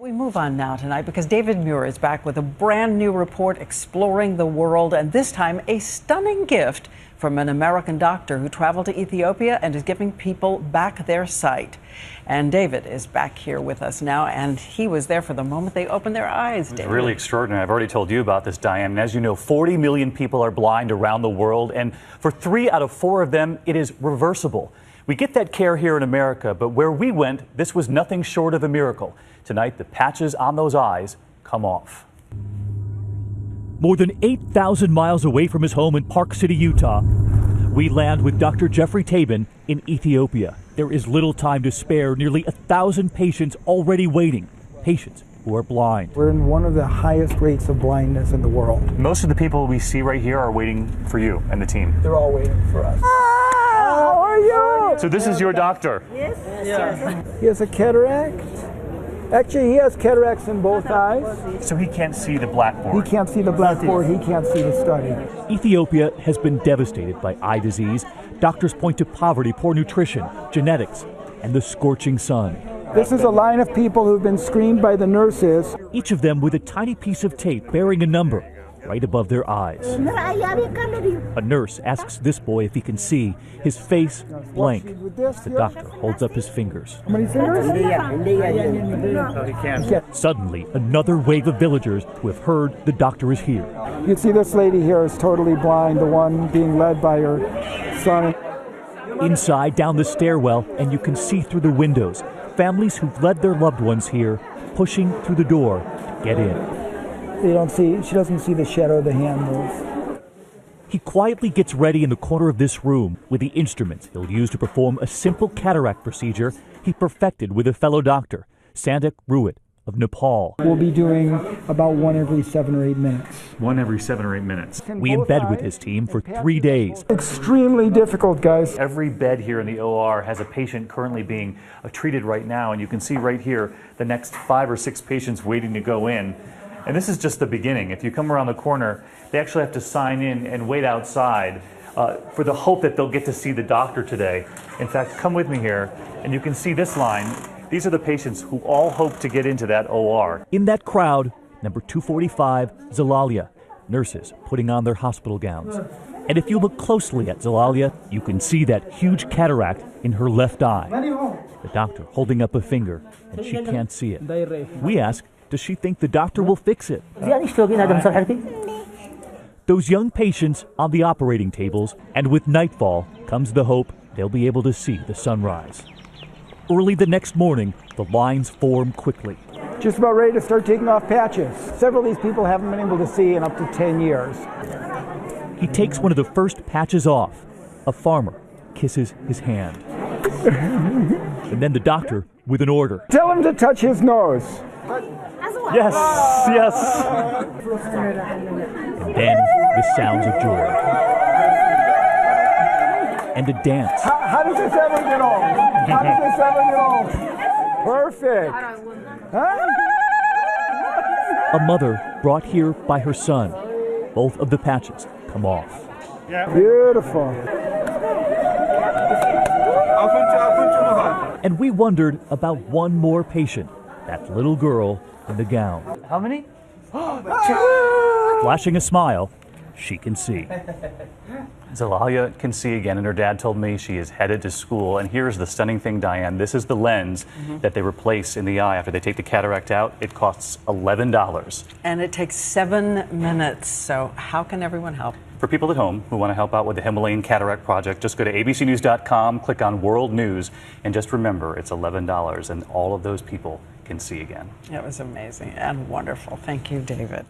We move on now tonight because David Muir is back with a brand new report exploring the world, and this time a stunning gift from an American doctor who traveled to Ethiopia and is giving people back their sight. And David is back here with us now, and he was there for the moment they opened their eyes. It's really extraordinary. I've already told you about this, Diane. And as you know, 40 million people are blind around the world, and for 3 out of 4 of them, it is reversible. We get that care here in America, but where we went, this was nothing short of a miracle. Tonight, the patches on those eyes come off. More than 8,000 miles away from his home in Park City, Utah, we land with Dr. Geoffrey Tabin in Ethiopia. There is little time to spare. Nearly 1,000 patients already waiting. Patients who are blind. We're in one of the highest rates of blindness in the world. Most of the people we see right here are waiting for you and the team. They're all waiting for us. How are you? So this is your doctor? Yes. He has a cataract. Actually, he has cataracts in both eyes. So he can't see the blackboard? He can't see the blackboard. He can't see the study. Ethiopia has been devastated by eye disease. Doctors point to poverty, poor nutrition, genetics, and the scorching sun. This is a line of people who've been screened by the nurses. Each of them with a tiny piece of tape bearing a number right above their eyes. A nurse asks this boy if he can see, his face blank. The doctor holds up his fingers. How many fingers? So he can't. Suddenly, another wave of villagers who have heard the doctor is here. You can see this lady here is totally blind, the one being led by her son. Inside, down the stairwell, and you can see through the windows, families who've led their loved ones here, pushing through the door to get in. She doesn't see the shadow of the hand move. He quietly gets ready in the corner of this room with the instruments he'll use to perform a simple cataract procedure he perfected with a fellow doctor, Sandak Ruit of Nepal. We'll be doing about 1 every 7 or 8 minutes. 1 every 7 or 8 minutes. We embed with his team for 3 days. Extremely difficult, guys. Every bed here in the OR has a patient currently being treated right now, and you can see right here the next 5 or 6 patients waiting to go in. And this is just the beginning. If you come around the corner, they actually have to sign in and wait outside for the hope that they'll get to see the doctor today. In fact, come with me here, and you can see this line. These are the patients who all hope to get into that OR. In that crowd, number 245, Zalalia, nurses putting on their hospital gowns. And if you look closely at Zalalia, you can see that huge cataract in her left eye. The doctor holding up a finger, and she can't see it. We ask, does she think the doctor will fix it? Those young patients on the operating tables, and with nightfall comes the hope they'll be able to see the sunrise. Early the next morning, the lines form quickly. Just about ready to start taking off patches. Several of these people haven't been able to see in up to 10 years. He takes one of the first patches off. A farmer kisses his hand. And then the doctor with an order. Tell him to touch his nose. Yes, yes. And then the sounds of joy. And a dance. How does this ever get old? How does this ever get old? Perfect. Huh? A mother brought here by her son. Both of the patches come off. Beautiful. And we wondered about one more patient, that little girl in the gown. How many? Flashing a smile, she can see. Zalalia can see again, and her dad told me she is headed to school. And here's the stunning thing, Diane. This is the lens that they replace in the eye after they take the cataract out. It costs $11. And it takes 7 minutes. So how can everyone help? For people at home who want to help out with the Himalayan Cataract Project, just go to abcnews.com, click on World News, and just remember it's $11, and all of those people can see again. It was amazing and wonderful. Thank you, David.